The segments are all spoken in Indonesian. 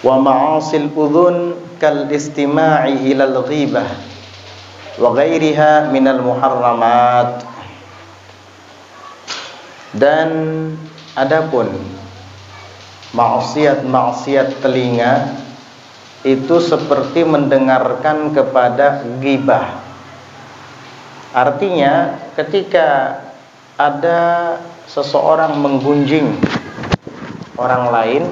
Wa ma'asil udhun kal istima'i ilal ghibah wa ghairiha minal muharramat. Dan adapun maksiat-maksiat telinga itu seperti mendengarkan kepada ghibah. Artinya ketika ada seseorang menggunjing orang lain,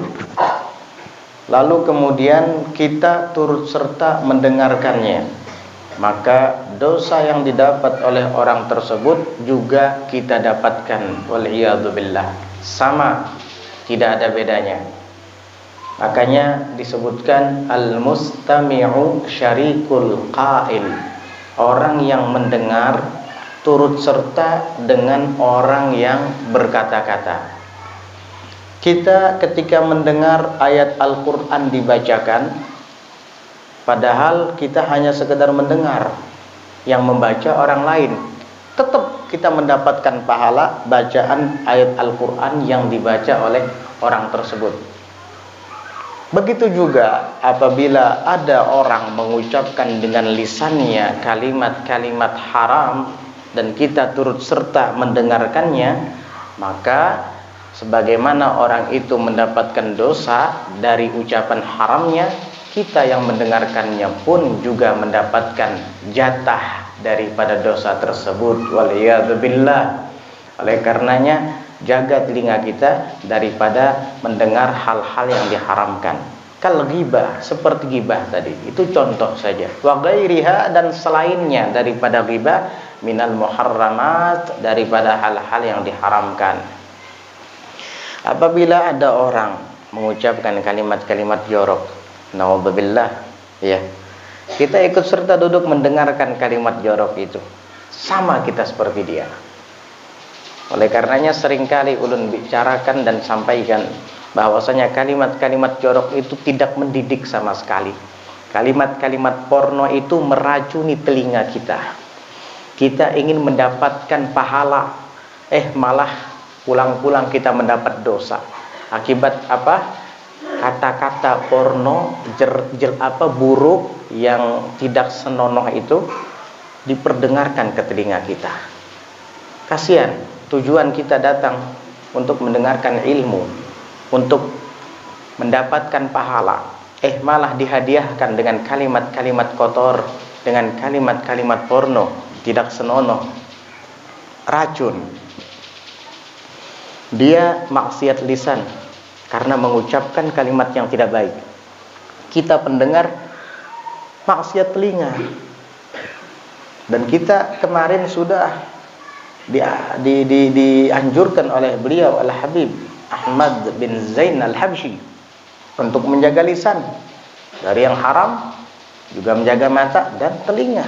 lalu kemudian kita turut serta mendengarkannya, maka dosa yang didapat oleh orang tersebut juga kita dapatkan. Wal'iyadzubillah, sama, tidak ada bedanya. Makanya disebutkan al-mustami'u syarikul qail, orang yang mendengar turut serta dengan orang yang berkata-kata. Kita ketika mendengar ayat Al-Quran dibacakan, padahal kita hanya sekedar mendengar, yang membaca orang lain, tetap kita mendapatkan pahala bacaan ayat Al-Quran yang dibaca oleh orang tersebut. Begitu juga apabila ada orang mengucapkan dengan lisannya kalimat-kalimat haram dan kita turut serta mendengarkannya, maka sebagaimana orang itu mendapatkan dosa dari ucapan haramnya, kita yang mendengarkannya pun juga mendapatkan jatah daripada dosa tersebut. Waliyadzubillah. Oleh karenanya jaga telinga kita daripada mendengar hal-hal yang diharamkan. Kal ghibah, seperti ghibah tadi, itu contoh saja. Wa ghairiha, dan selainnya daripada ghibah, minal muharramat, daripada hal-hal yang diharamkan. Apabila ada orang mengucapkan kalimat-kalimat jorok, naudzubillah, ya, kita ikut serta duduk mendengarkan kalimat jorok itu, sama kita seperti dia. Oleh karenanya seringkali ulun bicarakan dan sampaikan bahwasanya kalimat-kalimat jorok itu tidak mendidik sama sekali. Kalimat-kalimat porno itu meracuni telinga kita. Kita ingin mendapatkan pahala, malah pulang-pulang kita mendapat dosa. Akibat apa? Kata-kata porno buruk yang tidak senonoh itu diperdengarkan ke telinga kita. Kasihan, tujuan kita datang untuk mendengarkan ilmu, untuk mendapatkan pahala, malah dihadiahkan dengan kalimat-kalimat kotor, dengan kalimat-kalimat porno, tidak senonoh, racun. Dia maksiat lisan karena mengucapkan kalimat yang tidak baik. Kita pendengar maksiat telinga. Dan kita kemarin sudah dianjurkan oleh beliau Al-Habib Ahmad bin Zain Al-Habsyi untuk menjaga lisan dari yang haram, juga menjaga mata dan telinga.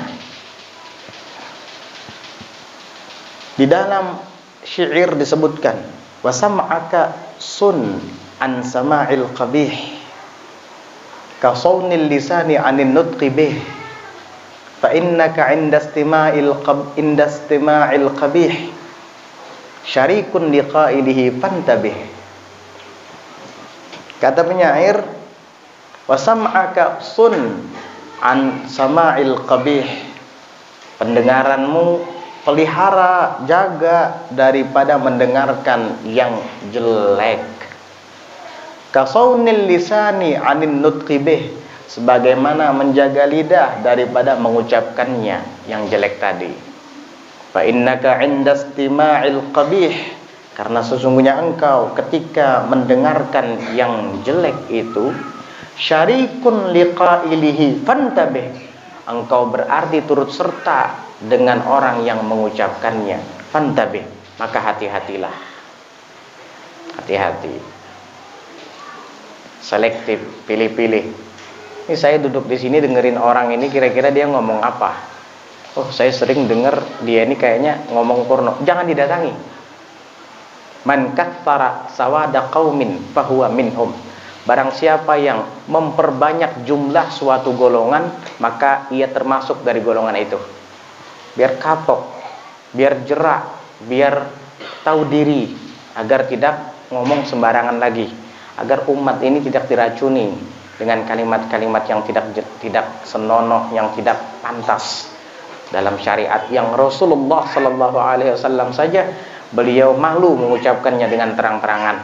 Di dalam syair disebutkan, wasam'aka sun an sama'il qabih ka sawnil lisani anin nutqi bih fa innaka inda istima'il qabih syarikun liqailihi fantabih. Kata penyair, wasam'aka sun an sama'il qabih, pendengaranmu pelihara, jaga daripada mendengarkan yang jelek. Kasaunil lisani anin nutqi bih, sebagaimana menjaga lidah daripada mengucapkannya yang jelek tadi. Fa innaka indastima'il qabih, karena sesungguhnya engkau ketika mendengarkan yang jelek itu, syarikun liqailihi fantabih, engkau berarti turut serta dengan orang yang mengucapkannya. Fantabih, maka hati-hatilah. Hati-hati. Selektif, pilih-pilih. Ini saya duduk di sini dengerin orang ini, kira-kira dia ngomong apa? Oh, saya sering dengar dia ini kayaknya ngomong porno. Jangan didatangi. Man katsara sawada qaumin fahuwa minhum. Barang siapa yang memperbanyak jumlah suatu golongan, maka ia termasuk dari golongan itu. Biar kapok, biar jerak, biar tahu diri, agar tidak ngomong sembarangan lagi, agar umat ini tidak diracuni dengan kalimat-kalimat yang tidak senonoh, yang tidak pantas dalam syariat yang Rasulullah sallallahu alaihi wasallam saja beliau malu mengucapkannya dengan terang-terangan.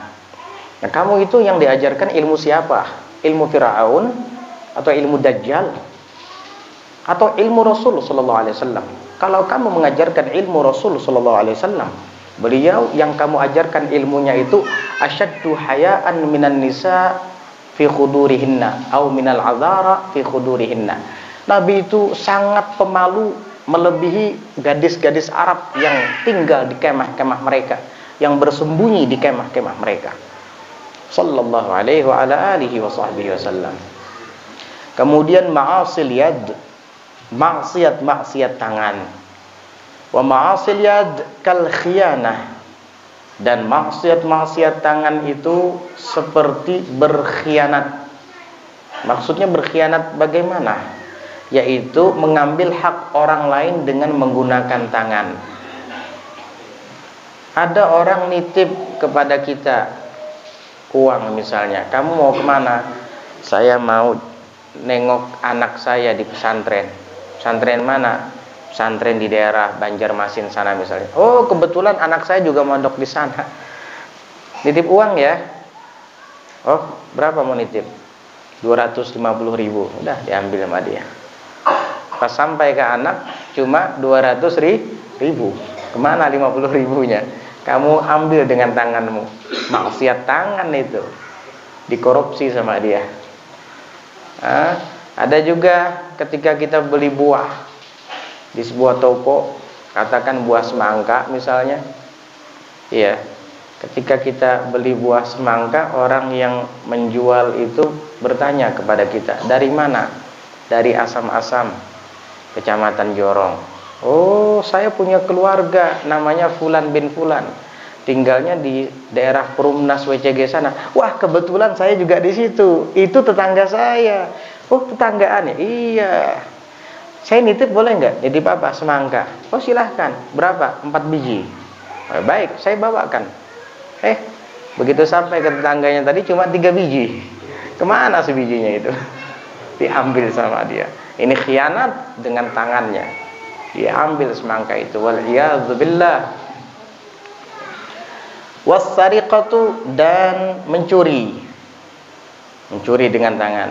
Nah, kamu itu yang diajarkan ilmu siapa? Ilmu Firaun atau ilmu Dajjal? Atau ilmu Rasul sallallahu alaihi wasallam? Kalau kamu mengajarkan ilmu Rasul sallallahu alaihi wasallam, beliau yang kamu ajarkan ilmunya itu asyaddu hayaan minan nisa fi khudurihinna au minal azara fi khudurihinna. Nabi itu sangat pemalu melebihi gadis-gadis Arab yang tinggal di kemah-kemah mereka, yang bersembunyi di kemah-kemah mereka. Sallallahu alaihi wa ala alihi wa sahbihi wasallam. Kemudian ma'asil yad, maksiat tangan. Wa ma'asil yad kal khiyanah. Dan maksiat tangan itu seperti berkhianat. Maksudnya berkhianat bagaimana? Yaitu mengambil hak orang lain dengan menggunakan tangan. Ada orang nitip kepada kita uang misalnya, kamu mau kemana? Saya mau nengok anak saya di pesantren. Pesantren mana? Pesantren di daerah Banjarmasin sana misalnya. Oh, kebetulan anak saya juga mondok di sana. Nitip uang ya? Oh, berapa mau nitip? 250.000. Udah diambil sama dia. Pas sampai ke anak cuma 200.000. Kemana 50.000-nya? Kamu ambil dengan tanganmu. Maksiat tangan itu. Dikorupsi sama dia. Ada juga ketika kita beli buah di sebuah toko, katakan buah semangka misalnya. Iya. Ketika kita beli buah semangka, orang yang menjual itu bertanya kepada kita, "Dari mana?" "Dari Asam-Asam, Kecamatan Jorong." "Oh, saya punya keluarga namanya Fulan bin Fulan. Tinggalnya di daerah Perumnas WCG sana." "Wah, kebetulan saya juga di situ. Itu tetangga saya." "Oh, tetanggaan ya?" "Iya." "Saya nitip boleh nggak?" "Nitip apa?" "Semangka." "Oh, silahkan. Berapa?" 4 biji. "Baik, saya bawakan." Begitu sampai ke tetangganya tadi cuma 3 biji. Kemana sebijinya itu? Diambil sama dia. Ini khianat dengan tangannya. Diambil semangka itu. Wal'iyadzubillah. Wassariqatu, dan mencuri. Mencuri dengan tangan.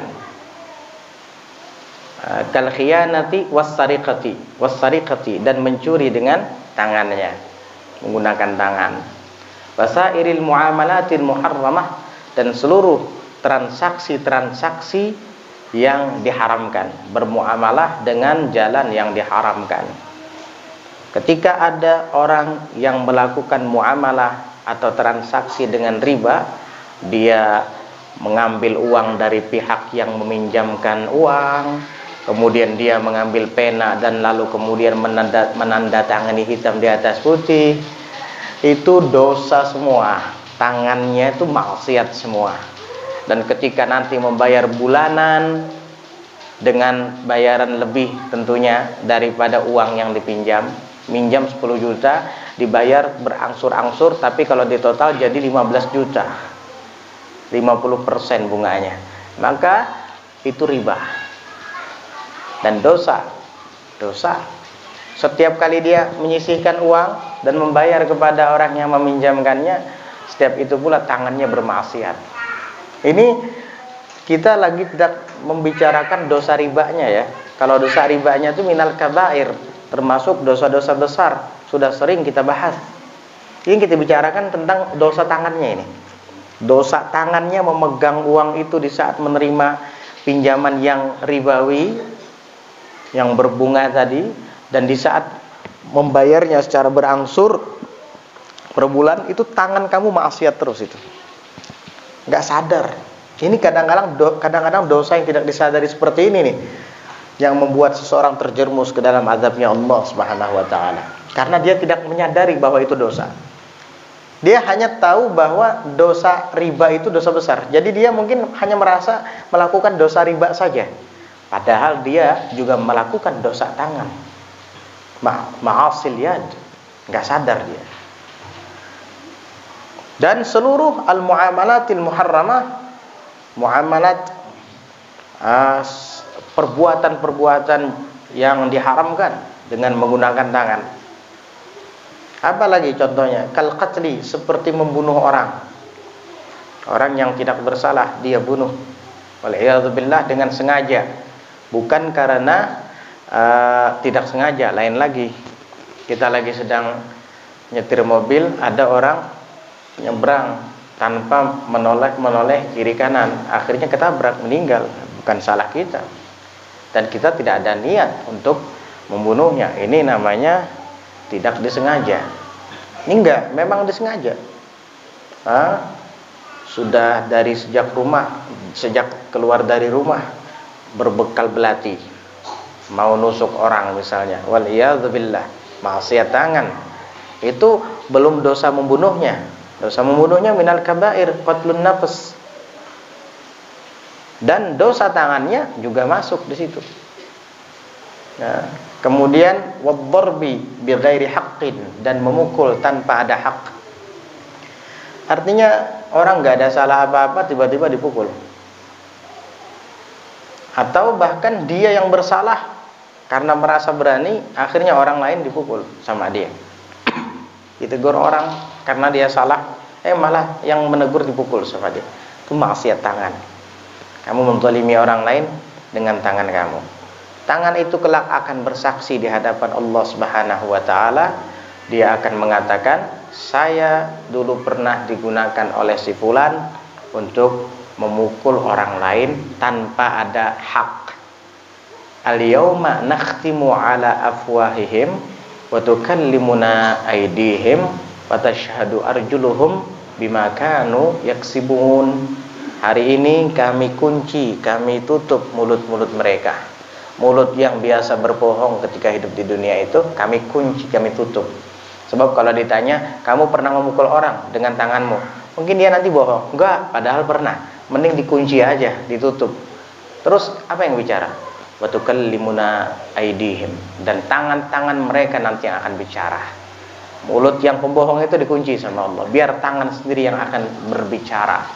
Kal khiyanati wassariqati, dan mencuri dengan tangannya, menggunakan tangan. Wasairil muamalatil muharramah, dan seluruh transaksi-transaksi yang diharamkan, bermuamalah dengan jalan yang diharamkan. Ketika ada orang yang melakukan muamalah atau transaksi dengan riba, dia mengambil uang dari pihak yang meminjamkan uang, kemudian dia mengambil pena dan lalu kemudian menandatangani hitam di atas putih, itu dosa semua. Tangannya itu maksiat semua. Dan ketika nanti membayar bulanan dengan bayaran lebih tentunya daripada uang yang dipinjam, minjam 10 juta dibayar berangsur-angsur, tapi kalau di total jadi 15 juta, 50% bunganya, maka itu riba dan dosa. Setiap kali dia menyisihkan uang dan membayar kepada orang yang meminjamkannya, setiap itu pula tangannya bermaksiat. Ini kita lagi tidak membicarakan dosa ribanya ya. Kalau dosa ribanya itu minal kabair, termasuk dosa-dosa besar, sudah sering kita bahas. Ini kita bicarakan tentang dosa tangannya ini. Dosa tangannya memegang uang itu di saat menerima pinjaman yang ribawi, yang berbunga tadi, dan di saat membayarnya secara berangsur per bulan, itu tangan kamu maksiat terus itu. Nggak sadar. Ini kadang-kadang dosa yang tidak disadari seperti ini nih, yang membuat seseorang terjerumus ke dalam azabnya Allah Subhanahu wa taala. Karena dia tidak menyadari bahwa itu dosa. Dia hanya tahu bahwa dosa riba itu dosa besar. Jadi dia mungkin hanya merasa melakukan dosa riba saja. Padahal dia juga melakukan dosa tangan. Ma'asil yad. Enggak sadar dia. Dan seluruh al-muamalatil muharramah, muamalat perbuatan-perbuatan yang diharamkan dengan menggunakan tangan. Apalagi contohnya, kal qatli, seperti membunuh orang. Orang yang tidak bersalah dia bunuh. Wal'iyadzubillah, dengan sengaja. Bukan karena tidak sengaja, lain lagi. Kita lagi sedang nyetir mobil, ada orang nyebrang tanpa menoleh kiri kanan, akhirnya ketabrak, meninggal. Bukan salah kita. Dan kita tidak ada niat untuk membunuhnya. Ini namanya tidak disengaja. Ini enggak, memang disengaja. Sudah dari sejak keluar dari rumah berbekal belati, mau nusuk orang misalnya, waliyadzubillah, maksiat tangan. Itu belum dosa membunuhnya. Dosa membunuhnya minal kabair, qatlun nafs. Dan dosa tangannya juga masuk di situ. Nah, kemudian waddarbi bighairi haqqin, dan memukul tanpa ada hak. Artinya orang nggak ada salah apa-apa tiba-tiba dipukul. Atau bahkan dia yang bersalah karena merasa berani, akhirnya orang lain dipukul sama dia. Ditegur orang karena dia salah, malah yang menegur dipukul sama dia. Itu maksiat tangan. Kamu menzalimi orang lain dengan tangan kamu. Tangan itu kelak akan bersaksi di hadapan Allah Subhanahu wa taala. Dia akan mengatakan, saya dulu pernah digunakan oleh si fulan untuk memukul orang lain tanpa ada hak. Al-yauma nakhtimu ala afwahihim wa tukallimuna aydihim wa tashhadu arjuluhum bima kanu yaksibun. Hari ini kami kunci, kami tutup mulut-mulut mereka. Mulut yang biasa berbohong ketika hidup di dunia itu kami kunci, kami tutup. Sebab kalau ditanya, kamu pernah memukul orang dengan tanganmu? Mungkin dia nanti bohong. Enggak, padahal pernah. Mending dikunci aja, ditutup. Terus apa yang bicara? Wa tukallimuna aydihim, dan tangan-tangan mereka nanti yang akan bicara. Mulut yang pembohong itu dikunci sama Allah, biar tangan sendiri yang akan berbicara.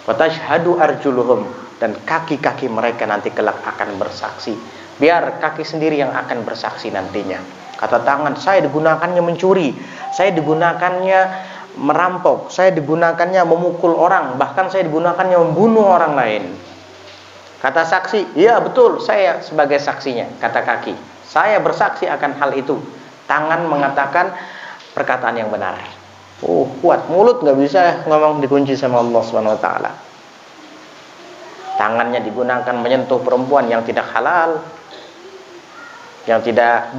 Wa tashhadu arjuluhum, dan kaki-kaki mereka nanti kelak akan bersaksi. Biar kaki sendiri yang akan bersaksi nantinya. Kata tangan, saya digunakannya mencuri, saya digunakannya merampok, saya digunakannya memukul orang, bahkan saya digunakannya membunuh orang lain. Kata saksi, iya betul, saya sebagai saksinya. Kata kaki, saya bersaksi akan hal itu. Tangan mengatakan perkataan yang benar. Kuat. Mulut nggak bisa ngomong, dikunci sama Allah Subhanahu wa taala. Tangannya digunakan menyentuh perempuan yang tidak halal, yang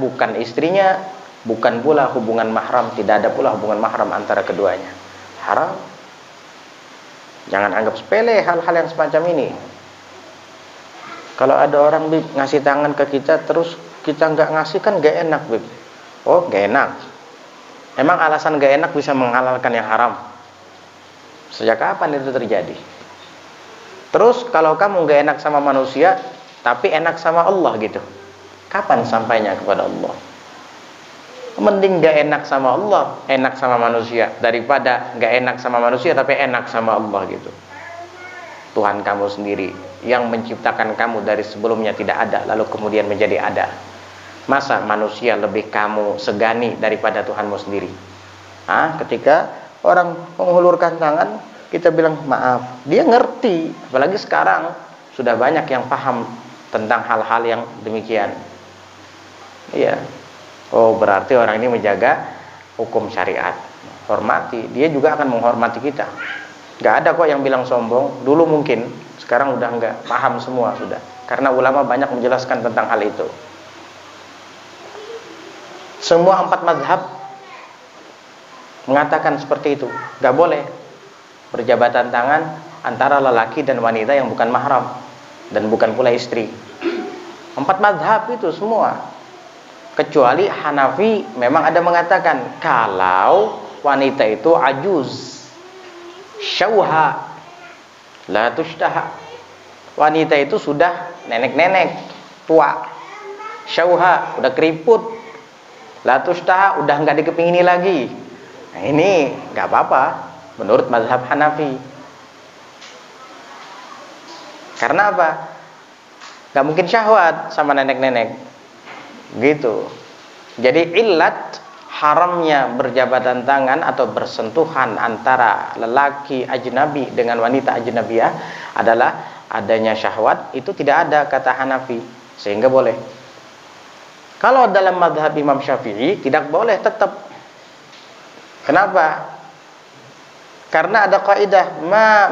bukan istrinya, bukan pula hubungan mahram, tidak ada pula hubungan mahram antara keduanya. Haram. Jangan anggap sepele hal-hal yang semacam ini. Kalau ada orang Bib ngasih tangan ke kita terus kita nggak ngasih, kan nggak enak Bib. Oh nggak enak. Emang alasan nggak enak bisa menghalalkan yang haram? Sejak kapan itu terjadi? Terus kalau kamu nggak enak sama manusia tapi enak sama Allah gitu, kapan sampainya kepada Allah? Mending gak enak sama Allah, enak sama manusia, daripada gak enak sama manusia tapi enak sama Allah gitu. Tuhan kamu sendiri yang menciptakan kamu dari sebelumnya tidak ada, lalu kemudian menjadi ada. Masa manusia lebih kamu segani daripada Tuhanmu sendiri? Ketika orang menghulurkan tangan, kita bilang maaf, dia ngerti. Apalagi sekarang sudah banyak yang paham tentang hal-hal yang demikian. Iya. Oh, berarti orang ini menjaga hukum syariat. Hormati, dia juga akan menghormati kita. Gak ada kok yang bilang sombong. Dulu mungkin, sekarang udah enggak, paham semua sudah. Karena ulama banyak menjelaskan tentang hal itu. Semua 4 mazhab mengatakan seperti itu. Gak boleh berjabatan tangan antara lelaki dan wanita yang bukan mahram dan bukan pula istri. 4 mazhab itu semua. Kecuali Hanafi memang ada mengatakan kalau wanita itu ajuz, syauha, la tushtaha. Wanita itu sudah nenek-nenek, tua, syauha, udah keriput, la tushtaha, udah nggak dikepingini lagi. Nah, ini nggak apa-apa menurut mazhab Hanafi. Karena apa? Gak mungkin syahwat sama nenek-nenek. Gitu. Jadi illat haramnya berjabatan tangan atau bersentuhan antara lelaki ajnabi dengan wanita ajnabiyah adalah adanya syahwat. Itu tidak ada kata Hanafi, sehingga boleh. Kalau dalam mazhab Imam Syafi'i tidak boleh tetap. Kenapa? Karena ada kaidah ma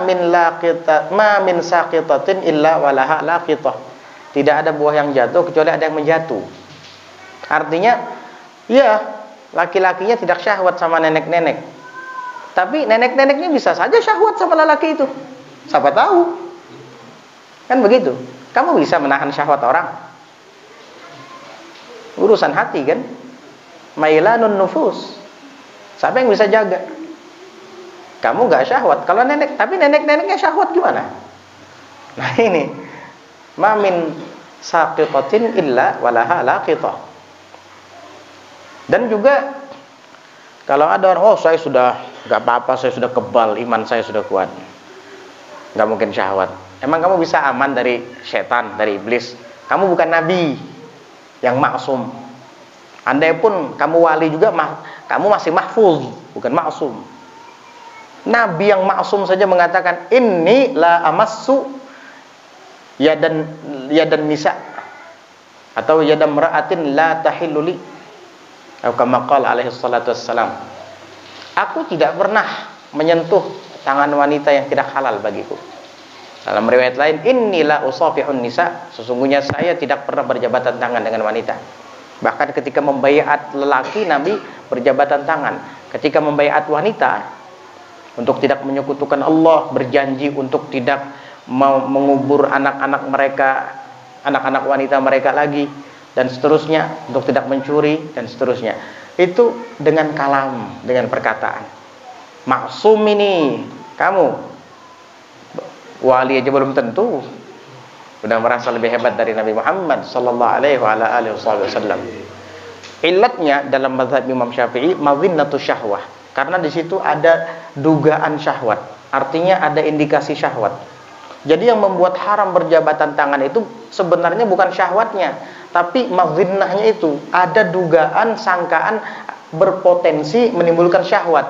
min saqitatin illa walaha laqitah. Tidak ada buah yang jatuh kecuali ada yang menjatuh. Artinya, ya, laki-lakinya tidak syahwat sama nenek-nenek. Tapi nenek-neneknya bisa saja syahwat sama lelaki itu. Siapa tahu? Kan begitu. Kamu bisa menahan syahwat orang? Urusan hati kan? Mailanun nufus. Siapa yang bisa jaga? Kamu gak syahwat. Kalau nenek, tapi nenek-neneknya syahwat gimana? Nah ini, ma min saqitatin illa walaha laqitah. Dan juga kalau ada orang, oh saya sudah gak apa-apa, saya sudah kebal, iman saya sudah kuat, gak mungkin syahwat. Emang kamu bisa aman dari setan, dari iblis? Kamu bukan nabi yang maksum. Andai pun kamu wali juga, kamu masih mahfuz, bukan maksum. Nabi yang maksum saja mengatakan, inni la amassu yadan nisa, atau yadan mra'atin la tahilluli, atau kama qala alaihi salatu wassalam, aku tidak pernah menyentuh tangan wanita yang tidak halal bagiku. Dalam riwayat lain, innila usafihun nisa, sesungguhnya saya tidak pernah berjabatan tangan dengan wanita. Bahkan ketika membaiat lelaki, Nabi berjabatan tangan. Ketika membaiat wanita untuk tidak menyekutukan Allah, berjanji untuk tidak mau mengubur anak-anak mereka, anak-anak wanita mereka lagi, dan seterusnya, untuk tidak mencuri, dan seterusnya. Itu dengan kalam, dengan perkataan. Maksum ini, kamu wali aja belum tentu sudah merasa lebih hebat dari Nabi Muhammad sallallahu alaihi wasallam. Illatnya dalam mazhab Imam Syafi'i madhinnatu syahwah, karena di situ ada dugaan syahwat, artinya ada indikasi syahwat. Jadi yang membuat haram berjabatan tangan itu sebenarnya bukan syahwatnya, tapi madhinnahnya itu ada dugaan, sangkaan berpotensi menimbulkan syahwat.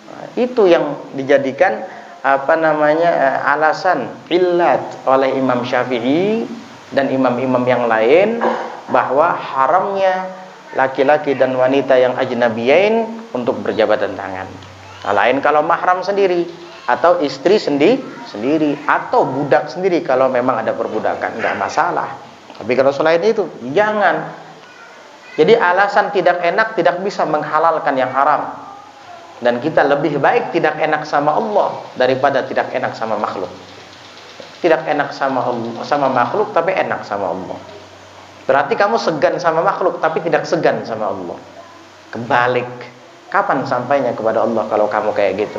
Nah, itu yang dijadikan alasan illat oleh Imam Syafi'i dan imam-imam yang lain bahwa haramnya laki-laki dan wanita yang ajnabiyain untuk berjabatan tangan. Nah, lain kalau mahram sendiri atau istri sendiri atau budak sendiri, kalau memang ada perbudakan enggak masalah. Tapi kalau selain itu jangan. Jadi alasan tidak enak tidak bisa menghalalkan yang haram. Dan kita lebih baik tidak enak sama Allah daripada tidak enak sama makhluk. Tidak enak sama Allah, sama makhluk tapi enak sama Allah. Berarti kamu segan sama makhluk tapi tidak segan sama Allah. Kebalik. Kapan sampainya kepada Allah kalau kamu kayak gitu?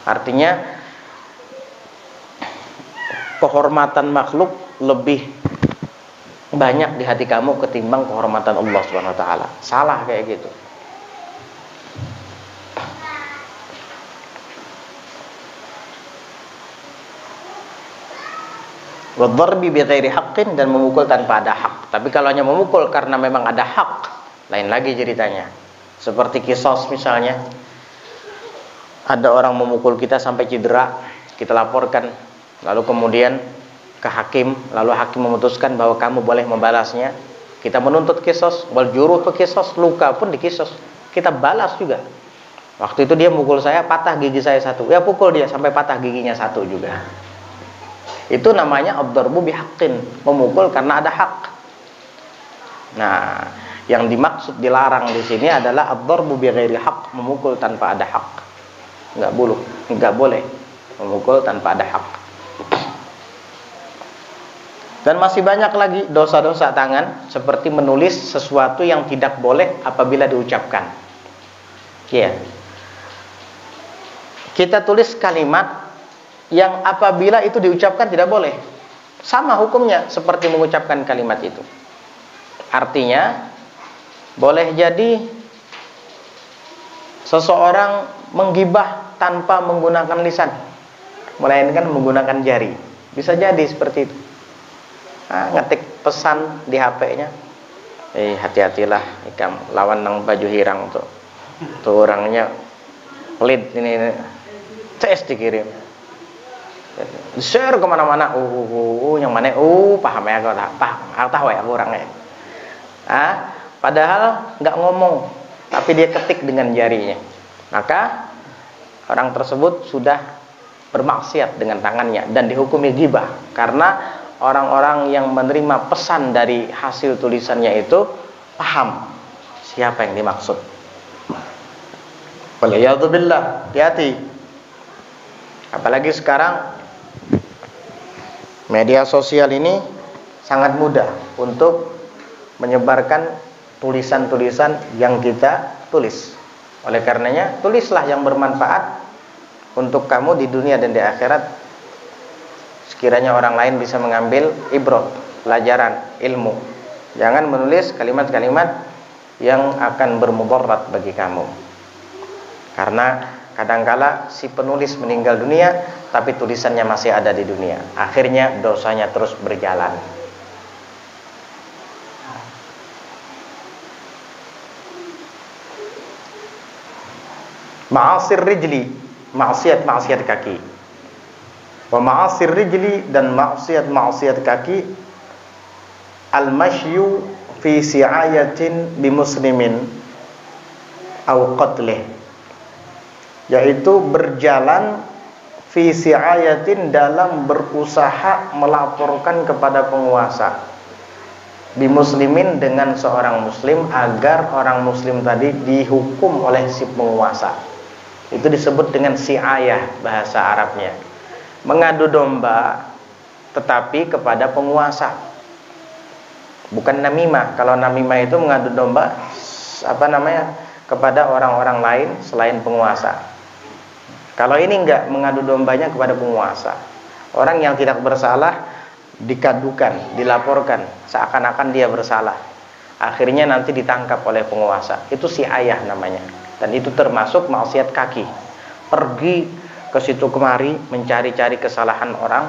Artinya kehormatan makhluk lebih banyak di hati kamu ketimbang kehormatan Allah Subhanahu wa taala. Salah kayak gitu. Wadharbi bighairi haqqin, dan memukul tanpa ada hak. Tapi kalau hanya memukul karena memang ada hak, lain lagi ceritanya. Seperti kisos misalnya, ada orang memukul kita sampai cedera, kita laporkan, lalu kemudian ke hakim, lalu hakim memutuskan bahwa kamu boleh membalasnya. Kita menuntut kisos, wal juruh ke kisos, luka pun di kisos, kita balas juga. Waktu itu dia mukul saya, patah gigi saya satu, ya pukul dia sampai patah giginya satu juga. Itu namanya ad-darbu bihaqqin, memukul karena ada hak. Nah, yang dimaksud dilarang di sini adalah ad-darbu bighairi haqq, memukul tanpa ada hak. Enggak boleh memukul tanpa ada hak. Dan masih banyak lagi dosa-dosa tangan, seperti menulis sesuatu yang tidak boleh apabila diucapkan. Ya. Kita tulis kalimat yang apabila itu diucapkan tidak boleh. Sama hukumnya seperti mengucapkan kalimat itu. Artinya, boleh jadi seseorang menggibah tanpa menggunakan lisan, melainkan menggunakan jari. Bisa jadi seperti itu. ngetik pesan di HP-nya. Hati-hatilah ikam lawan nang baju hirang tuh. Tuh orangnya pelit ini. CS dikirim. Share kemana-mana. Yang mana? Paham ya kau tak? Paham. Aku tahu ya orangnya. Padahal nggak ngomong, tapi dia ketik dengan jarinya. Maka orang tersebut sudah bermaksiat dengan tangannya dan dihukumi ghibah, karena orang-orang yang menerima pesan dari hasil tulisannya itu paham siapa yang dimaksud. Waliyadzubillah, hati-hati. Apalagi sekarang media sosial ini sangat mudah untuk menyebarkan tulisan-tulisan yang kita tulis. Oleh karenanya, tulislah yang bermanfaat untuk kamu di dunia dan di akhirat. Sekiranya orang lain bisa mengambil ibrah, pelajaran, ilmu. Jangan menulis kalimat-kalimat yang akan bermudarat bagi kamu. Karena kadangkala si penulis meninggal dunia, tapi tulisannya masih ada di dunia. Akhirnya dosanya terus berjalan. Ma'asir rijli, maksiat kaki. Wa ma'asir rijli, dan maksiat kaki. Al-mashyu fi si'ayatin bimuslimin au qatlih, yaitu berjalan fi si'ayatin, dalam berusaha melaporkan kepada penguasa, bimuslimin, dengan seorang muslim, agar orang muslim tadi dihukum oleh si penguasa. Itu disebut dengan si'ayah bahasa Arabnya. Mengadu domba tetapi kepada penguasa, bukan namimah. Kalau namimah itu mengadu domba kepada orang-orang lain selain penguasa. Kalau ini enggak, mengadu dombanya kepada penguasa. Orang yang tidak bersalah dikadukan, dilaporkan seakan-akan dia bersalah. Akhirnya nanti ditangkap oleh penguasa. Itu si'ayah namanya. Dan itu termasuk maksiat kaki. Pergi ke situ kemari mencari-cari kesalahan orang,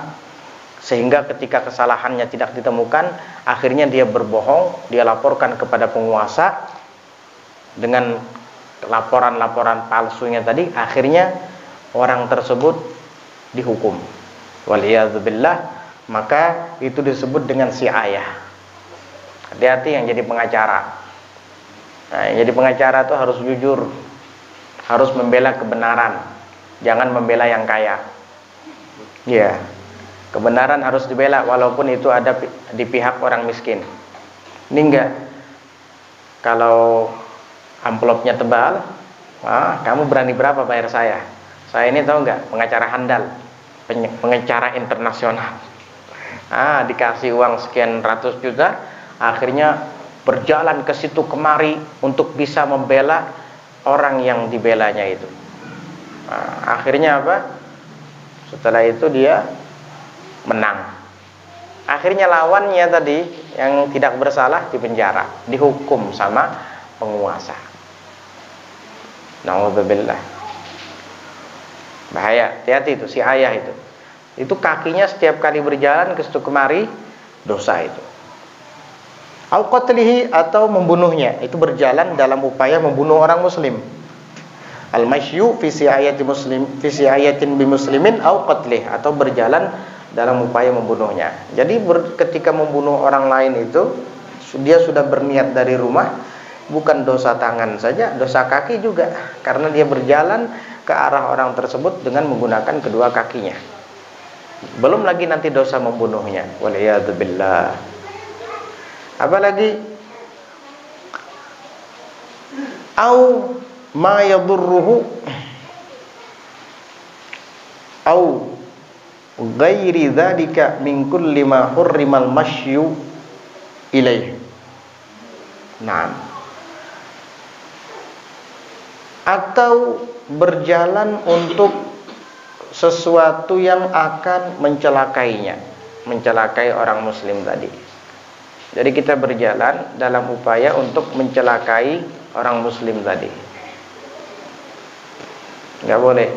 sehingga ketika kesalahannya tidak ditemukan, akhirnya dia berbohong, dia laporkan kepada penguasa dengan laporan-laporan palsunya tadi. Akhirnya orang tersebut dihukum. Waliyadzubillah. Maka itu disebut dengan si'ayah. Hati-hati yang jadi pengacara. Yang jadi pengacara itu harus jujur, harus membela kebenaran, jangan membela yang kaya. Ya, kebenaran harus dibela walaupun itu ada di pihak orang miskin. Ini enggak, kalau amplopnya tebal, kamu berani berapa bayar saya? Saya ini tahu enggak, pengacara handal, pengacara internasional. Dikasih uang sekian ratus juta, akhirnya berjalan ke situ kemari untuk bisa membela orang yang dibelanya itu. Akhirnya apa? Setelah itu dia menang. Akhirnya lawannya tadi yang tidak bersalah dipenjara, dihukum sama penguasa. Na'udzubillah. Bahaya, hati-hati itu si ayah itu. Itu kakinya setiap kali berjalan ke situ kemari, dosa itu. Au qatlihi, atau membunuhnya, itu berjalan dalam upaya membunuh orang muslim. Al-mashyu fi si'ayatin bimuslimin au qatlih, atau berjalan dalam upaya membunuhnya. Jadi ketika membunuh orang lain itu dia sudah berniat dari rumah, bukan dosa tangan saja, dosa kaki juga, karena dia berjalan ke arah orang tersebut dengan menggunakan kedua kakinya. Belum lagi nanti dosa membunuhnya. Waliyadzubillah. Apalagi au ma yadurruhu au ghairi dzalika min kulli ma hurrimal mashyu ilaih. Naam. Atau berjalan untuk sesuatu yang akan mencelakainya, mencelakai orang muslim tadi. Jadi kita berjalan dalam upaya untuk mencelakai orang muslim tadi. Nggak boleh.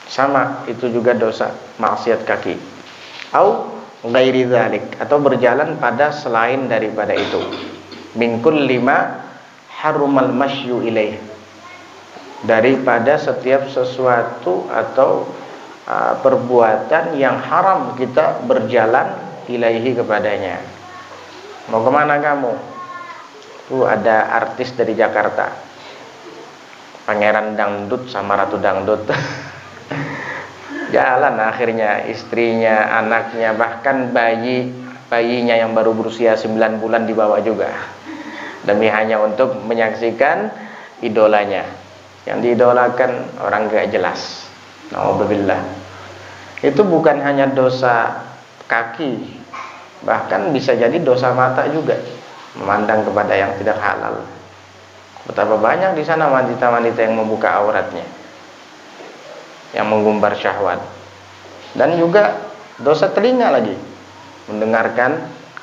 Sama, itu juga dosa maksiat kaki. Au ghairi dzalik, atau berjalan pada selain daripada itu. Min kulli ma harumal masyu ilaih, daripada setiap sesuatu atau perbuatan yang haram kita berjalan ilaihi kepadanya. Mau kemana kamu? Ada artis dari Jakarta, pangeran dangdut sama ratu dangdut. Jalan akhirnya istrinya, anaknya, bahkan bayinya yang baru berusia 9 bulan dibawa juga, demi hanya untuk menyaksikan idolanya yang diidolakan orang gak jelas. Na'udzubillah. Itu bukan hanya dosa kaki, bahkan bisa jadi dosa mata juga, memandang kepada yang tidak halal. Betapa banyak di sana wanita-wanita yang membuka auratnya, yang menggumbar syahwat. Dan juga dosa telinga lagi, mendengarkan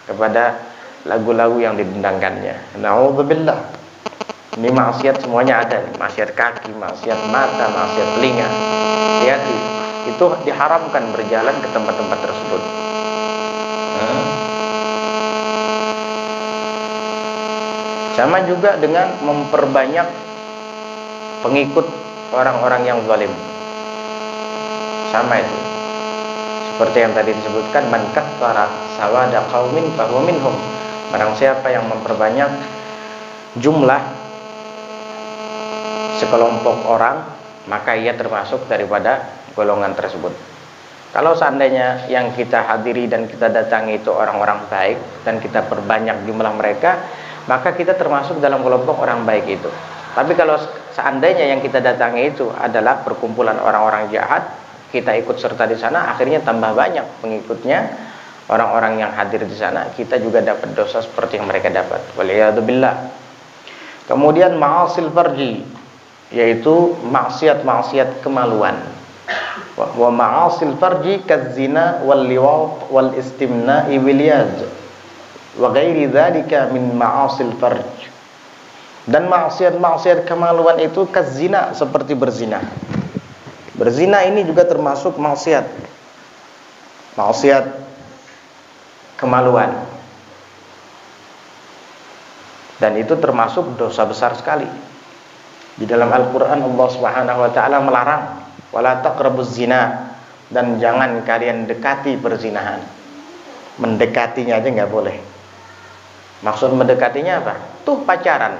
kepada lagu-lagu yang didendangkannya. Na'udzubillah. Ini maksiat semuanya ada, maksiat kaki, maksiat mata, maksiat telinga. Hati-hati, itu diharamkan berjalan ke tempat-tempat tersebut. Sama juga dengan memperbanyak pengikut orang-orang yang zalim. Sama itu. Seperti yang tadi disebutkan, man kaffara sawada qaumin fahuwa minhum. Barang siapa yang memperbanyak jumlah sekelompok orang, maka ia termasuk daripada golongan tersebut. Kalau seandainya yang kita hadiri dan kita datangi itu orang-orang baik, dan kita perbanyak jumlah mereka, maka kita termasuk dalam kelompok orang baik itu. Tapi kalau seandainya yang kita datangi itu adalah perkumpulan orang-orang jahat, kita ikut serta di sana, akhirnya tambah banyak pengikutnya, orang-orang yang hadir di sana, kita juga dapat dosa seperti yang mereka dapat. Waliyadzubillah. Kemudian ma'asil farji, yaitu maksiat-maksiat kemaluan. Wa ma'asil farji kadzina wal liwat wal istimna'i wal yaz wa ghairi dzalika min ma'asil farj. Dan maksiat-maksiat kemaluan itu kadzina, seperti berzina. Berzina ini juga termasuk maksiat kemaluan, dan itu termasuk dosa besar sekali. Di dalam Al-Quran Allah Subhanahu wa ta'ala melarang, wala taqrabuz zina, dan jangan kalian dekati perzinahan. Mendekatinya aja nggak boleh. Maksud mendekatinya apa? Tuh pacaran,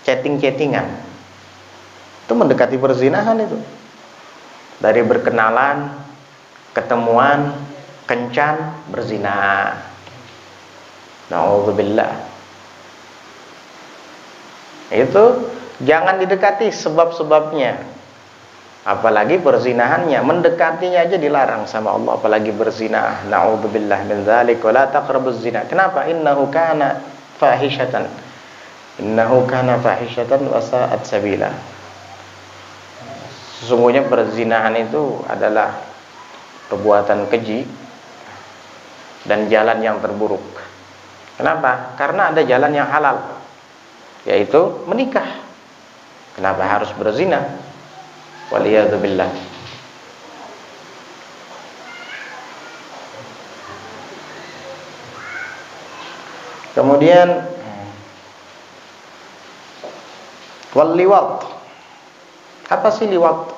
chatting-chattingan, itu mendekati perzinahan itu. Dari berkenalan, ketemuan, kencan, berzina. Na'udzubillah. Itu jangan didekati sebab-sebabnya, apalagi perzinahannya. Mendekatinya aja dilarang sama Allah, apalagi berzina. Na'udzubillah min dzalik, wa la taqrabuz zina. Kenapa? Innahu kana fahishatan wa sa'at sabila. Sesungguhnya perzinahan itu adalah perbuatan keji dan jalan yang terburuk. Kenapa? Karena ada jalan yang halal, yaitu menikah. Kenapa harus berzina? Waliyadzubillah. Kemudian wal liwat. Apa sih liwat?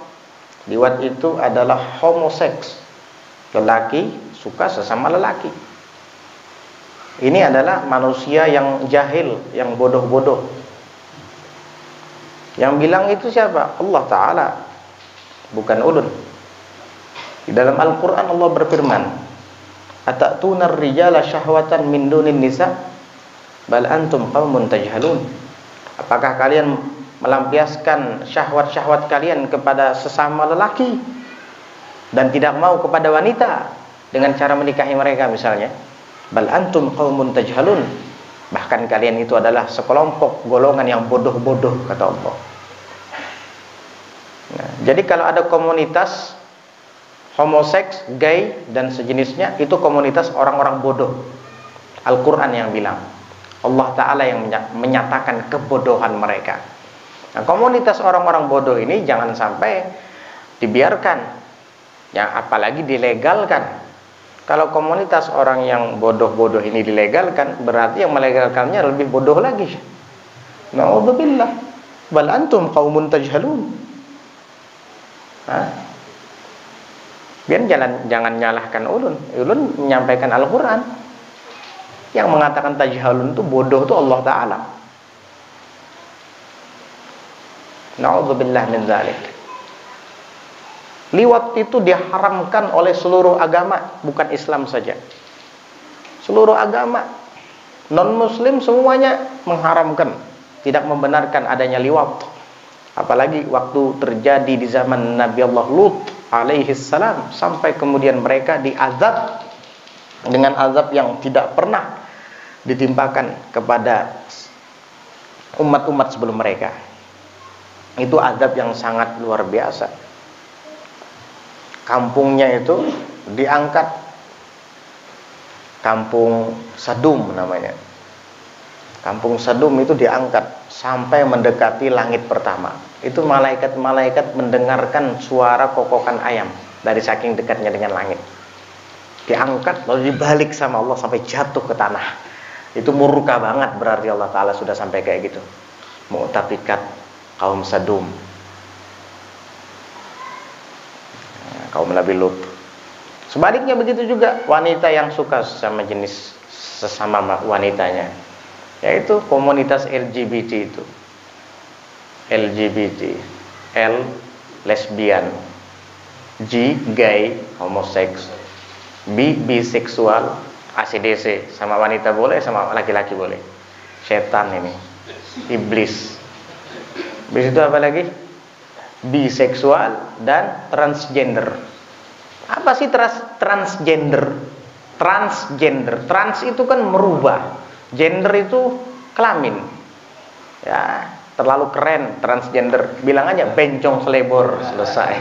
Liwat itu adalah homoseks, lelaki suka sesama lelaki. Ini adalah manusia yang jahil, yang bodoh-bodoh. Yang bilang itu siapa? Allah Ta'ala, bukan ulun. Di dalam Al-Quran Allah berfirman, atatuna rijala syahwatan min dunin nisa bal antum qaumun tajhalun. Apakah kalian melampiaskan syahwat-syahwat kalian kepada sesama lelaki dan tidak mau kepada wanita dengan cara menikahi mereka misalnya? Bal antum qaumun tajhalun. Bahkan kalian itu adalah sekelompok golongan yang bodoh-bodoh, kata Allah. Nah, jadi kalau ada komunitas homoseks, gay dan sejenisnya, itu komunitas orang-orang bodoh. Al-Quran yang bilang, Allah Ta'ala yang menyatakan kebodohan mereka. Nah, komunitas orang-orang bodoh ini jangan sampai dibiarkan, ya, apalagi dilegalkan. Kalau komunitas orang yang bodoh-bodoh ini dilegalkan, berarti yang melegalkannya lebih bodoh lagi. Na'udzubillah. Bal antum qaumun tajhalun. Biar jangan nyalahkan ulun. Ulun menyampaikan Al-Quran. Yang mengatakan tajhalun itu bodoh itu Allah Ta'ala. Na'udzubillah min dzalik. Liwat itu diharamkan oleh seluruh agama, bukan Islam saja. Seluruh agama, non-muslim semuanya mengharamkan, tidak membenarkan adanya liwat. Apalagi waktu terjadi di zaman Nabi Allah Lut alaihi salam, sampai kemudian mereka diazab dengan azab yang tidak pernah ditimpakan kepada umat-umat sebelum mereka. Itu azab yang sangat luar biasa. Kampungnya itu diangkat, kampung Sadum namanya. Kampung Sadum itu diangkat sampai mendekati langit pertama. Itu malaikat-malaikat mendengarkan suara kokokan ayam dari saking dekatnya dengan langit. Diangkat lalu dibalik sama Allah sampai jatuh ke tanah. Itu murka banget, berarti Allah Ta'ala sudah sampai kayak gitu. Mu'tafikat kaum Sadum, kaum Nabi Lut. Sebaliknya begitu juga wanita yang suka sama jenis sesama wanitanya, yaitu komunitas LGBT itu. LGBT, L lesbian, G gay homoseks, B biseksual, ACDC, sama wanita boleh, sama laki-laki boleh. Setan ini, iblis. Habis itu apa lagi? Biseksual dan transgender. Apa sih transgender? Transgender, trans itu kan merubah, gender itu kelamin. Ya, terlalu keren transgender. Bilang aja bencong selebor, selesai.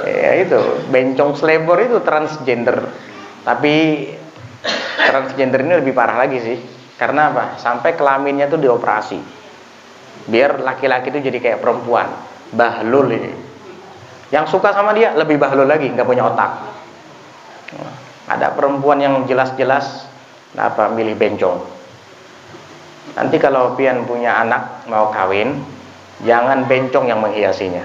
Ya itu, bencong selebor itu transgender. Tapi transgender ini lebih parah lagi sih. Karena apa? Sampai kelaminnya tuh dioperasi, biar laki-laki itu jadi kayak perempuan. Bahlul ini. Yang suka sama dia lebih bahlul lagi, nggak punya otak. Ada perempuan yang jelas-jelas apa milih bencong. Nanti kalau pian punya anak mau kawin, jangan bencong yang menghiasinya.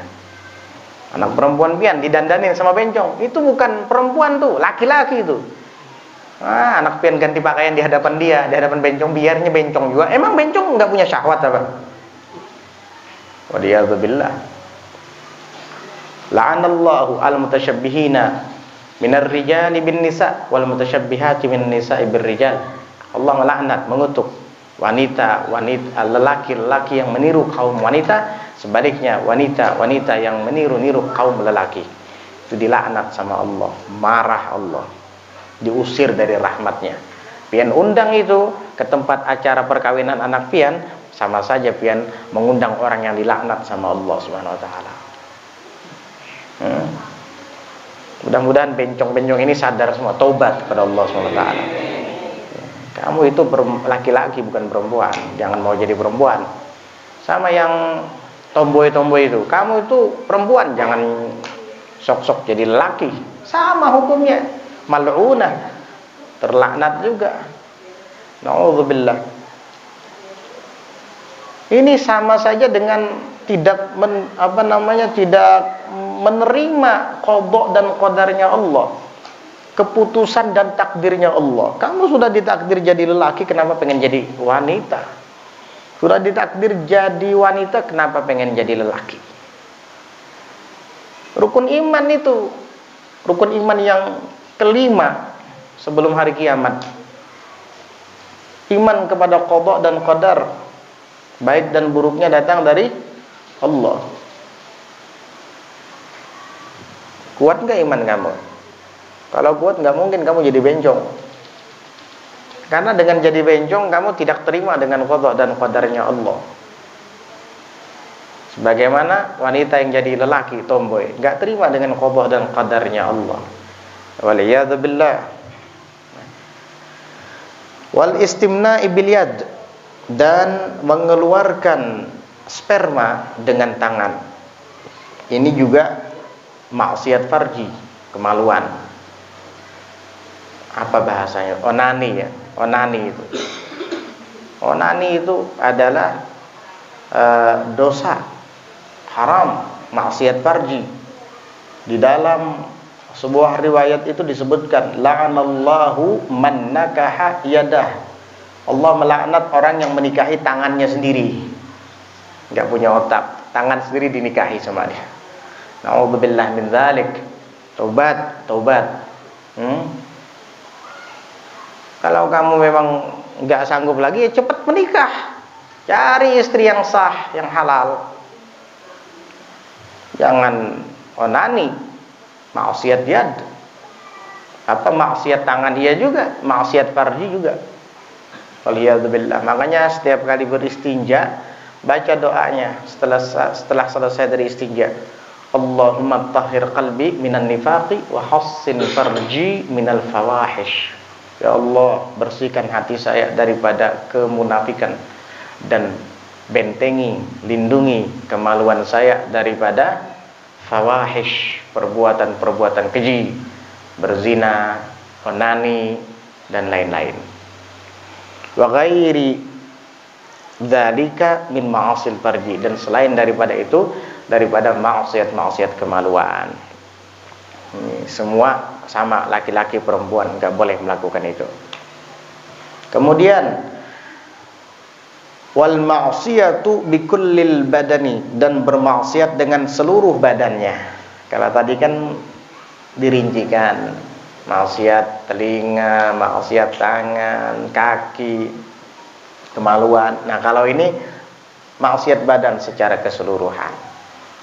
Anak perempuan pian didandanin sama bencong, itu bukan perempuan tuh, laki-laki itu. Anak pian ganti pakaian di hadapan dia, di hadapan bencong, biarnya bencong juga. Emang bencong nggak punya syahwat apa? Wadiyadzubillah. La'anallahu al-mutasyabbihina minar rijali bin nisa wal mutasyabbihati min nisa'i bir rijal. Allah melaknat, mengutuk wanita lelaki-lelaki yang meniru kaum wanita, sebaliknya wanita yang meniru-niru kaum lelaki. Itu dilaknat sama Allah, marah Allah, diusir dari rahmatnya. Pian undang itu ke tempat acara perkawinan anak pian, sama saja pian mengundang orang yang dilaknat sama Allah Subhanahu wa taala. Mudah-mudahan bencong-bencong ini sadar semua, taubat kepada Allah Subhanahu wa taala. Kamu itu laki-laki bukan perempuan, jangan mau jadi perempuan. Sama yang tomboy-tomboy itu, kamu itu perempuan, jangan sok-sok jadi laki. Sama hukumnya, mal'unah, terlaknat juga. Na'udzubillah. Ini sama saja dengan tidak tidak menerima qada dan qadarnya Allah, keputusan dan takdirnya Allah. Kamu sudah ditakdir jadi lelaki, kenapa pengen jadi wanita? Sudah ditakdir jadi wanita, kenapa pengen jadi lelaki? Rukun iman itu, rukun iman yang kelima sebelum hari kiamat. Iman kepada qada dan qadar, baik dan buruknya datang dari Allah. Kuat nggak iman kamu? Kalau kuat, nggak mungkin kamu jadi bencong. Karena dengan jadi bencong, kamu tidak terima dengan qada dan qadarnya Allah. Sebagaimana wanita yang jadi lelaki, tomboy, nggak terima dengan qada dan qadarnya Allah. Waliyadzubillah. Wal istimna'i bil yad, dan mengeluarkan sperma dengan tangan. Ini juga maksiat farji, kemaluan. apa bahasanya? Onani ya. Onani itu. Onani itu adalah dosa haram, maksiat farji. Di dalam sebuah riwayat itu disebutkan la'anallahu man nakaha yadah. Allah melaknat orang yang menikahi tangannya sendiri. Enggak punya otak, tangan sendiri dinikahi sama dia. Na'udzubillah min dzalik. Taubat. Kalau kamu memang enggak sanggup lagi, ya cepat menikah. Cari istri yang sah, yang halal. Jangan onani, maksiat yad. Apa maksiat tangan dia juga, maksiat farji juga. Waliyadzubillah. Makanya setiap kali beristinja, baca doanya setelah selesai dari istinja. Allahumma tahhir qalbi minan nifaqi wa hassin farji minal fawahish. Ya Allah, bersihkan hati saya daripada kemunafikan dan bentengi, lindungi kemaluan saya daripada fawahish, perbuatan-perbuatan keji, berzina, onani dan lain-lain. Wa ghairi dzalika min ma'asil farji, dan selain daripada itu, daripada maksiat-maksiat kemaluan. Ini semua sama, laki-laki perempuan enggak boleh melakukan itu. Kemudian wal ma'siyatu bikullil badani, dan bermaksiat dengan seluruh badannya. Kalau tadi kan dirincikan maksiat telinga, maksiat tangan, kaki, kemaluan. Nah, kalau ini maksiat badan secara keseluruhan.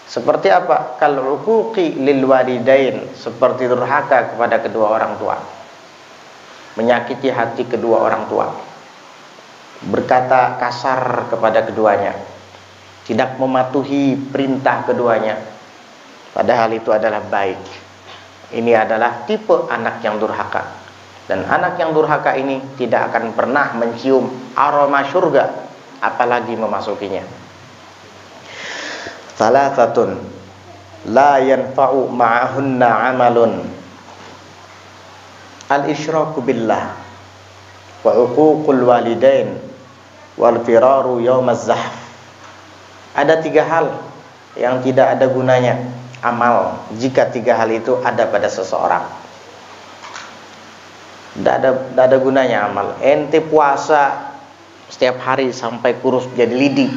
Seperti apa? Kal uquqi lil walidain, seperti durhaka kepada kedua orang tua, menyakiti hati kedua orang tua, berkata kasar kepada keduanya, tidak mematuhi perintah keduanya, padahal itu adalah baik. Ini adalah tipe anak yang durhaka. Dan anak yang durhaka ini tidak akan pernah mencium aroma surga, apalagi memasukinya. Salasatun la yanfa'u ma'ahunna amalun: al-isyraku billah, wa uququl walidain, wal firaru yaumaz zahf. Ada 3 hal yang tidak ada gunanya amal jika 3 hal itu ada pada seseorang. Tidak ada gunanya amal. Ente puasa setiap hari sampai kurus jadi lidi.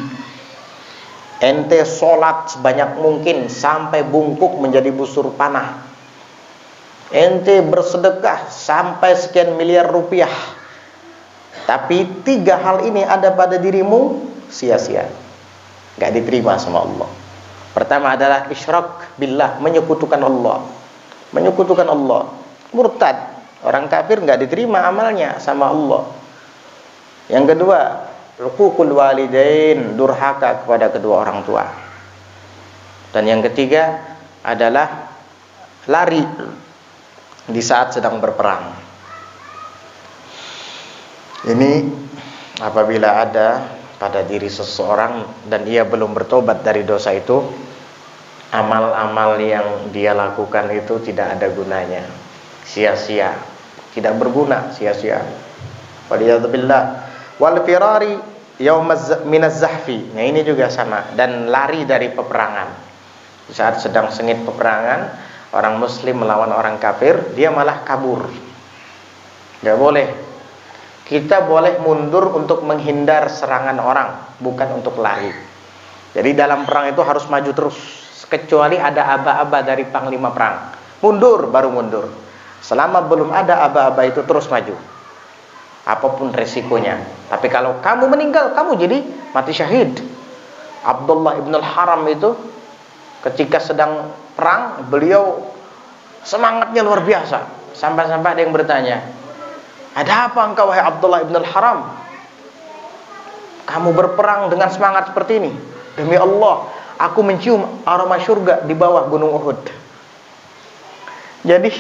Ente sholat sebanyak mungkin sampai bungkuk menjadi busur panah. Ente bersedekah sampai sekian miliar rupiah, tapi 3 hal ini ada pada dirimu, sia-sia, gak diterima sama Allah. Pertama adalah isyrak billah, menyekutukan Allah. Menyekutukan Allah, murtad, orang kafir gak diterima amalnya sama Allah. Yang kedua, uququl walidain, durhaka kepada kedua orang tua. Dan yang ketiga adalah lari di saat sedang berperang. Ini apabila ada pada diri seseorang dan ia belum bertobat dari dosa itu, amal-amal yang dia lakukan itu tidak ada gunanya, sia-sia, tidak berguna, sia-sia. Waliyadzubillah. Wal firari yaumaz minaz zahfi. Nah, ini juga sama, dan lari dari peperangan. Di saat sedang sengit peperangan, orang muslim melawan orang kafir, dia malah kabur. Gak boleh. Kita boleh mundur untuk menghindar serangan orang, bukan untuk lari. Jadi dalam perang itu harus maju terus, kecuali ada aba-aba dari panglima perang. Mundur, baru mundur. Selama belum ada aba-aba itu terus maju, apapun resikonya. Tapi kalau kamu meninggal, kamu jadi mati syahid. Abdullah ibn al-Haram itu ketika sedang perang, beliau semangatnya luar biasa. Sampai-sampai ada yang bertanya, ada apa engkau wahai Abdullah ibn al-Haram? Kamu berperang dengan semangat seperti ini? Demi Allah, aku mencium aroma surga di bawah gunung Uhud. Jadi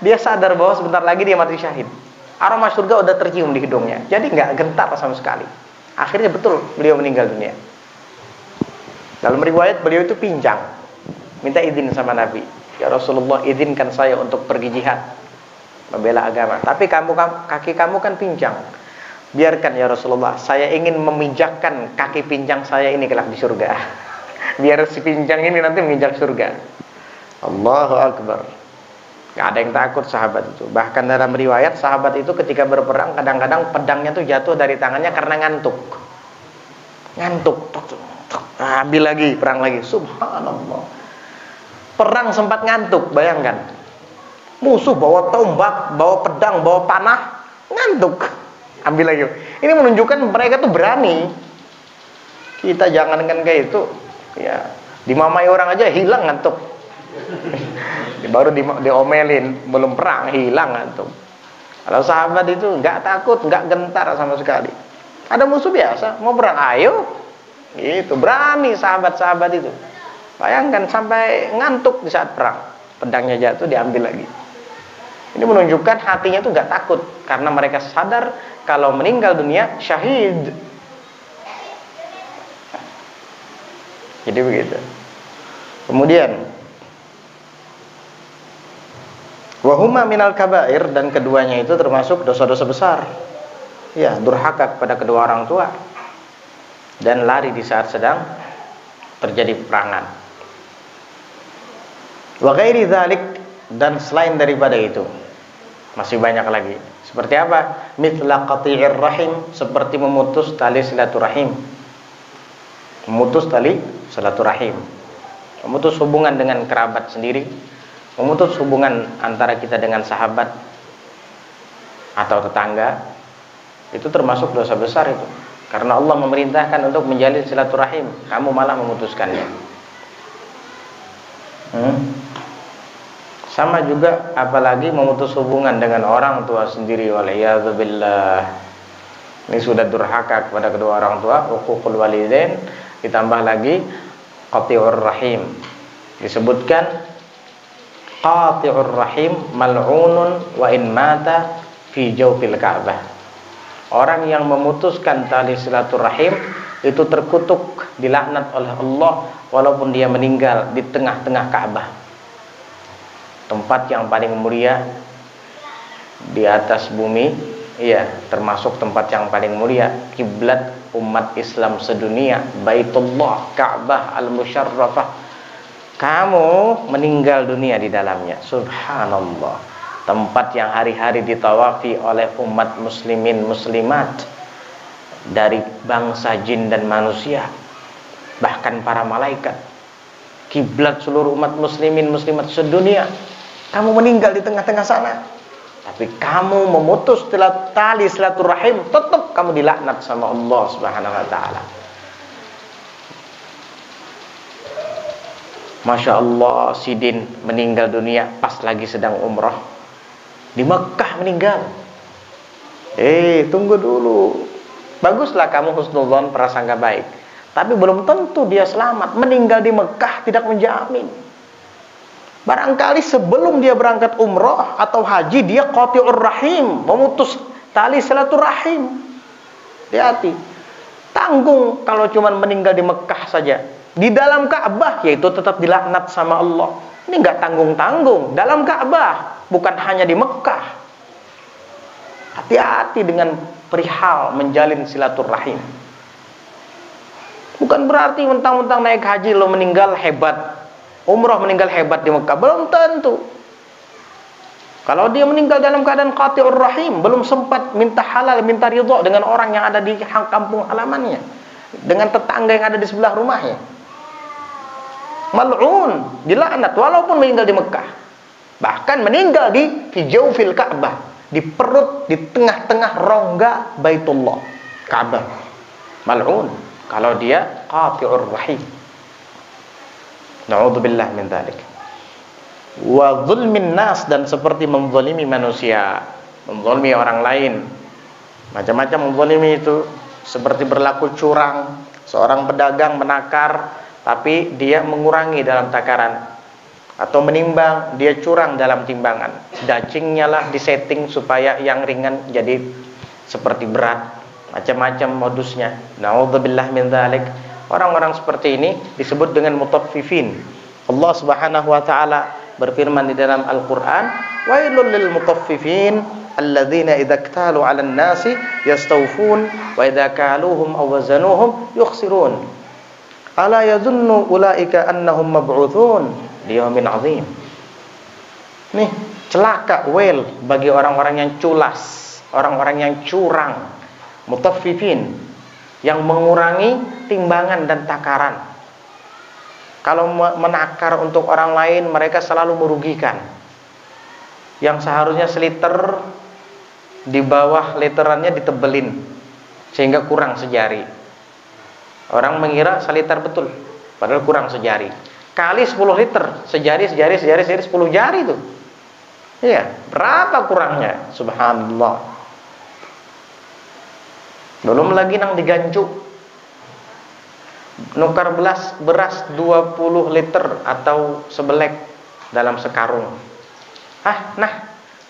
dia sadar bahwa sebentar lagi dia mati syahid. Aroma surga udah tercium di hidungnya, jadi nggak gentar sama sekali. Akhirnya betul beliau meninggal dunia. Dalam riwayat beliau itu pincang, minta izin sama Nabi, ya Rasulullah, izinkan saya untuk pergi jihad. membela agama. Tapi kaki kamu kan pincang. Biarkan ya Rasulullah, saya ingin memijakkan kaki pincang saya ini kelak di surga. Biar si pincang ini nanti menginjak surga. Allahu Akbar. Gak ada yang takut sahabat itu. Bahkan dalam riwayat sahabat itu ketika berperang kadang-kadang pedangnya tuh jatuh dari tangannya karena ngantuk. Ngantuk. Ambil lagi, perang lagi. Subhanallah. Perang sempat ngantuk, bayangkan. Musuh bawa tombak, bawa pedang, bawa panah, ngantuk. Ambil lagi. Ini menunjukkan mereka tuh berani. Kita jangankan kayak itu, ya dimamai orang aja hilang ngantuk. Baru diomelin, belum perang hilang ngantuk. Kalau sahabat itu nggak takut, nggak gentar sama sekali. Ada musuh biasa, mau perang, ayo. Itu berani sahabat-sahabat itu. Bayangkan sampai ngantuk di saat perang, pedangnya jatuh diambil lagi. Ini menunjukkan hatinya itu nggak takut karena mereka sadar kalau meninggal dunia syahid. Jadi begitu. Kemudian wahuma minal kabair, dan keduanya itu termasuk dosa-dosa besar. Ya, durhaka kepada kedua orang tua dan lari di saat sedang terjadi peperangan. Wa ghairi dzalik, dan selain daripada itu masih banyak lagi. Seperti apa? Mithla qati'ir rahim, seperti memutus tali silaturahim. Memutus tali silaturahim. Memutus hubungan dengan kerabat sendiri, memutus hubungan antara kita dengan sahabat atau tetangga. Itu termasuk dosa besar itu. Karena Allah memerintahkan untuk menjalin silaturahim, kamu malah memutuskannya. Sama juga apalagi memutus hubungan dengan orang tua sendiri, waliyadzubillah. Ini sudah durhaka kepada kedua orang tua, uququl walidain, ditambah lagi qati'ur rahim. Disebutkan qati'ur rahim mal'unun wa in mata fi jawfil Ka'bah. Orang yang memutuskan tali silaturahim itu terkutuk, dilaknat oleh Allah walaupun dia meninggal di tengah-tengah Ka'bah, tempat yang paling mulia di atas bumi. Iya, termasuk tempat yang paling mulia, kiblat umat Islam sedunia, Baitullah, Ka'bah al-Musyarrafah. Kamu meninggal dunia di dalamnya, subhanallah. Tempat yang hari-hari ditawafi oleh umat muslimin muslimat dari bangsa jin dan manusia, bahkan para malaikat. Kiblat seluruh umat muslimin muslimat sedunia. Kamu meninggal di tengah-tengah sana, tapi kamu memutus tali silaturahim, tetap kamu dilaknat sama Allah Subhanahu wa taala. Masya Allah, Sidin meninggal dunia pas lagi sedang umrah di Mekah meninggal. Tunggu dulu. Baguslah kamu husnudzon, prasangka baik, tapi belum tentu dia selamat. Meninggal di Mekah tidak menjamin. Barangkali sebelum dia berangkat umrah atau haji, dia qati'ur rahim, memutus tali silaturahim. Hati-hati. Tanggung kalau cuma meninggal di Mekah saja. Di dalam Ka'bah, yaitu tetap dilaknat sama Allah. Ini nggak tanggung-tanggung. Dalam Ka'bah, bukan hanya di Mekah. Hati-hati dengan perihal menjalin silaturahim. Bukan berarti mentang-mentang naik haji lo meninggal hebat, umrah meninggal hebat di Mekah. Belum tentu. Kalau dia meninggal dalam keadaan qati'ur rahim, belum sempat minta halal, minta ridho dengan orang yang ada di kampung halamannya, dengan tetangga yang ada di sebelah rumahnya, mal'un, dilaknat walaupun meninggal di Mekah. Bahkan meninggal di jawfil Ka'bah, di perut, di tengah-tengah rongga Baitullah, Ka'bah. Mal'un kalau dia qati'ur rahim. Na'udzubillah min dzalik. Wa zulmin nas, dan seperti menzalimi manusia, menzalimi orang lain. Macam-macam menzalimi itu, seperti berlaku curang. Seorang pedagang menakar tapi dia mengurangi dalam takaran, atau menimbang, dia curang dalam timbangan. Dagingnya lah disetting supaya yang ringan jadi seperti berat. Macam-macam modusnya. Na'udzubillah min dzalik. Orang-orang seperti ini disebut dengan mutaffifin. Allah Subhanahu wa taala berfirman di dalam Al-Qur'an, Wailul lil mutaffifin alladzina idza iktalu 'alan nasi yastawfun wa idza kaluhum aw wazanuhum yukhsirun. Ala yadhunnu ulaika annahum mab'utsun liyaumin 'adzim. Nih, celaka, wail bagi orang-orang yang culas, orang-orang yang curang, mutaffifin, yang mengurangi timbangan dan takaran. Kalau menakar untuk orang lain, mereka selalu merugikan. Yang seharusnya seliter, di bawah literannya ditebelin sehingga kurang sejari. Orang mengira seliter betul, padahal kurang sejari. Kali 10 liter, sejari 10 jari tuh. Iya, berapa kurangnya? Subhanallah. Belum lagi nang digancu. Nukar beras 20 liter atau sebelek dalam sekarung. Nah,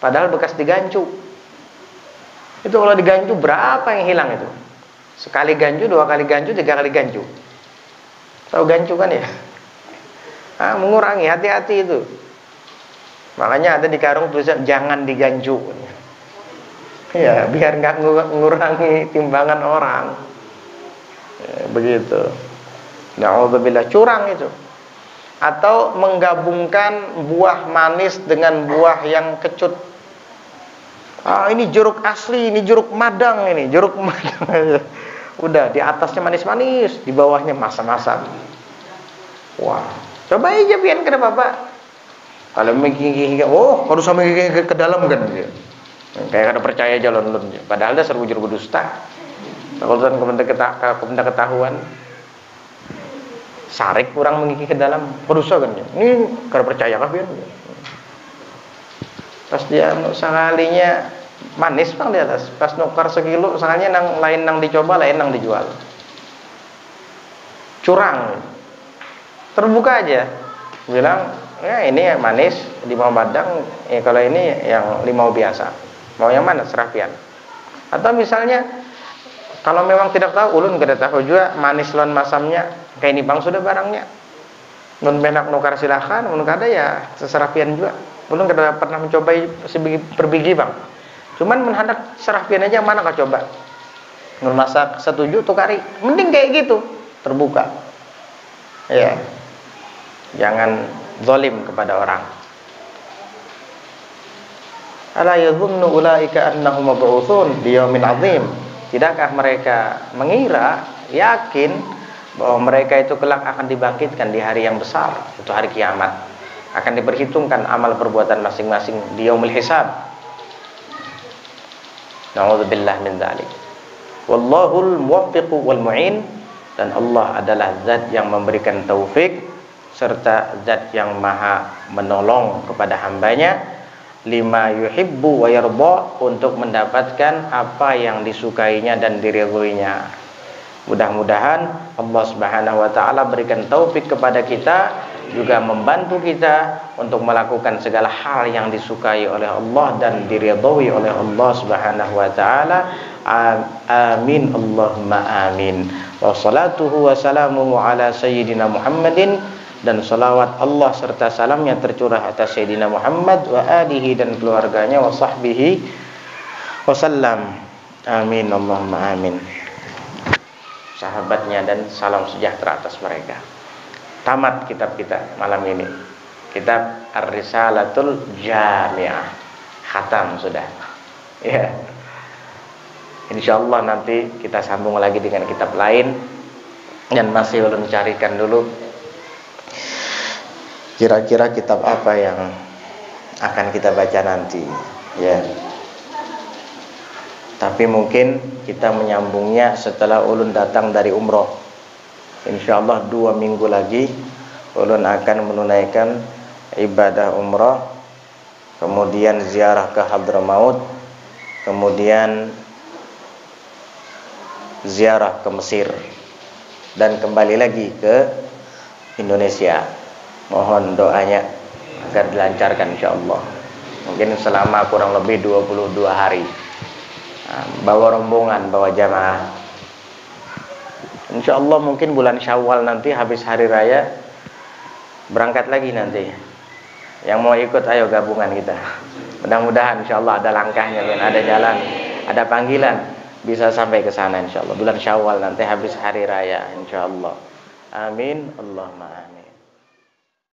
padahal bekas digancu. Itu kalau digancu berapa yang hilang itu? Sekali gancu, 2 kali gancu, 3 kali gancu. Tahu gancu kan ya? Mengurangi, hati-hati itu. Makanya ada di karung tulisan jangan digancu. Ya, biar nggak mengurangi timbangan orang. Ya, begitu. Na'udzubillah, curang itu. Atau menggabungkan buah manis dengan buah yang kecut. Ini jeruk asli, ini jeruk madang, ini jeruk madang. Udah, di atasnya manis-manis, di bawahnya masam-masam. Wah, coba aja pian ke Bapak. Kalau menggigih, harus sampai ke dalam kan dia. Kayak kada percaya jalan lun. Padahal dah seru berdusta. Kalau kemudian ketahuan, sarik kurang menggigih ke dalam, berdosa kan dia. Ini kada percaya kah pian? Pas dia sekalinya manis bang di atas, pas nukar sekilo, sekalinya lain nang dicoba, lain nang dijual. Curang. Terbuka aja, bilang, ya ini manis, limau badang, kalau ini yang limau biasa. Mau yang mana? Serapian. Atau misalnya, kalau memang tidak tahu, ulun kada tahu juga manis lon masamnya, kayak ini bang sudah barangnya. Nun benak nukar silakan, nun kada ya seserapian juga. Ulun kada pernah mencoba perbigi bang. Cuman menghadap serapian aja mana kau coba. Nun masak setuju tukari, mending kayak gitu, terbuka. Ya, jangan zalim kepada orang. Ala yadhunnu ulaika annahum mab'utsun liyaumin 'adzim. Tidakkah mereka mengira, yakin bahwa mereka itu kelak akan dibangkitkan di hari yang besar, itu hari kiamat. Akan diperhitungkan amal perbuatan masing-masing di yaumul hisab. Na'udzubillah min dzalik. Wallahul muwaffiqu wal mu'in, dan Allah adalah zat yang memberikan taufik serta zat yang maha menolong kepada hambanya lima yuhibbu wa yarda, untuk mendapatkan apa yang disukainya dan diridhoinya. Mudah-mudahan Allah Subhanahu wa taala berikan taufik kepada kita, juga membantu kita untuk melakukan segala hal yang disukai oleh Allah dan diridhoi oleh Allah Subhanahu wa taala. Amin Allahumma amin. Wa salatuhu wa salamuhu ala sayyidina Muhammadin, dan salawat Allah serta salamnya tercurah atas Sayyidina Muhammad wa alihi dan keluarganya wa sahbihi wasallam. Amin Allahumma amin. Sahabatnya dan salam sejahtera atas mereka. Tamat kitab kita malam ini. Kitab Ar-Risalatul Jami'ah. Khatam sudah. Ya. Insyaallah nanti kita sambung lagi dengan kitab lain, dan masih belum carikan dulu kira-kira kitab apa yang akan kita baca nanti, ya. Tapi mungkin kita menyambungnya setelah ulun datang dari umroh. Insyaallah 2 minggu lagi ulun akan menunaikan ibadah umroh, kemudian ziarah ke Hadramaut, kemudian ziarah ke Mesir, dan kembali lagi ke Indonesia. Mohon doanya agar dilancarkan insyaallah. Mungkin selama kurang lebih 22 hari. Bawa rombongan, bawa jamaah. Insyaallah mungkin bulan Syawal nanti habis hari raya berangkat lagi nanti. Yang mau ikut ayo gabungan kita. Mudah-mudahan insyaallah ada langkahnya, ada jalan, ada panggilan, bisa sampai ke sana insyaallah. Bulan Syawal nanti habis hari raya insyaallah. Amin, Allahumma amin.